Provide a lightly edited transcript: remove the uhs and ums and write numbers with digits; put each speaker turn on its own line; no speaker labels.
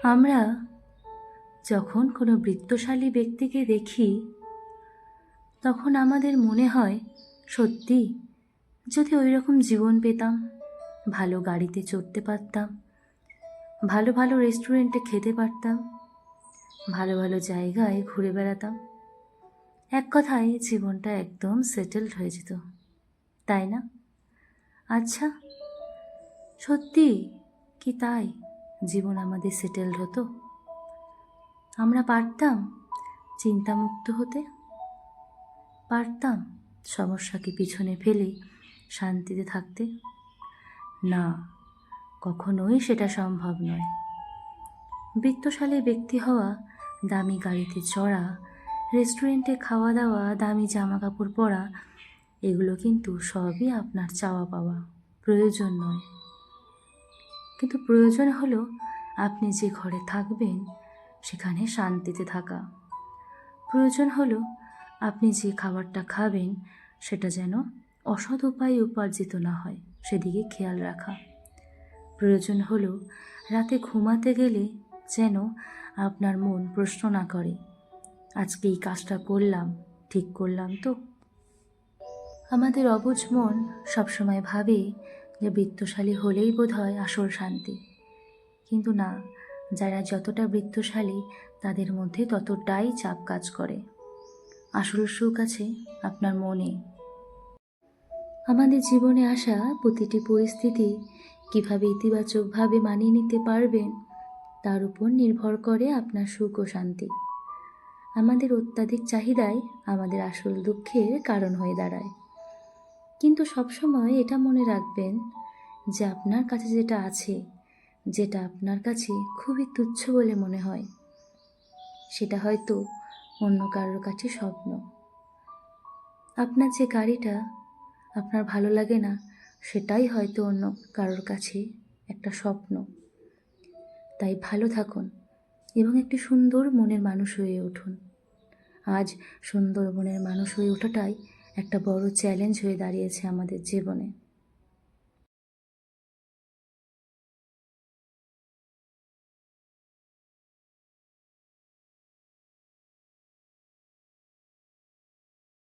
আমরা যখন কোনো বৃত্তশালী ব্যক্তিকে দেখি তখন আমাদের মনে হয়, সত্যি যদি ওই রকম জীবন পেতাম, ভালো গাড়িতে চড়তে পারতাম, ভালো ভালো রেস্টুরেন্টে খেতে পারতাম, ভালো ভালো জায়গায় ঘুরে বেড়াতাম, এক কথায় জীবনটা একদম সেটেলড হয়ে যেত, তাই না? আচ্ছা, সত্যি কি তাই জীবন আমাদের সেটেলড হতো? আমরা পারতাম চিন্তামুক্ত হতে? পারতাম সমস্যাকে পিছনে ফেলে শান্তিতে থাকতে? না, কখনোই সেটা সম্ভব নয়। বৃত্তশালী ব্যক্তি হওয়া, দামি গাড়িতে চড়া, রেস্টুরেন্টে খাওয়া দাওয়া, দামি জামা কাপড় পরা, এগুলো কিন্তু সবই আপনার চাওয়া পাওয়া, প্রয়োজন নয়। কিন্তু প্রয়োজন হলো আপনি যে ঘরে থাকবেন সেখানে শান্তিতে থাকা। প্রয়োজন হলো আপনি যে খাবারটা খাবেন সেটা যেন অসৎ উপায়ে উপার্জিত না হয়, সেদিকে খেয়াল রাখা। প্রয়োজন হলো রাতে ঘুমাতে গেলে যেন আপনার মন প্রশ্ন না করে, আজকে এই কাজটা করলাম, ঠিক করলাম তো? আমাদের অবুঝ মন সবসময় ভাবে যে বৃত্তশালী হলেই বোধহয় আসল শান্তি। কিন্তু না, যারা যতটা বৃত্তশালী তাদের মধ্যে ততটাই চাপ কাজ করে। আসল সুখ আছে আপনার মনে। আমাদের জীবনে আসা প্রতিটি পরিস্থিতি কিভাবে ইতিবাচকভাবে মানিয়ে নিতে পারবেন তার উপর নির্ভর করে আপনার সুখ ও শান্তি। আমাদের অত্যাধিক চাহিদাই আমাদের আসল দুঃখের কারণ হয়ে দাঁড়ায়। কিন্তু সবসময় এটা মনে রাখবেন যে আপনার কাছে যেটা আছে, যেটা আপনার কাছে খুবই তুচ্ছ বলে মনে হয়, সেটা হয়তো অন্য কারোর কাছে স্বপ্ন। আপনার যে গাড়িটা আপনার ভালো লাগে না, সেটাই হয়তো অন্য কারোর কাছে একটা স্বপ্ন। তাই ভালো থাকুন এবং একটি সুন্দর মনের মানুষ হয়ে উঠুন। আজ সুন্দর মনের মানুষ হয়ে ওঠাটাই একটা বড় চ্যালেঞ্জ হয়ে দাঁড়িয়েছে আমাদের জীবনে।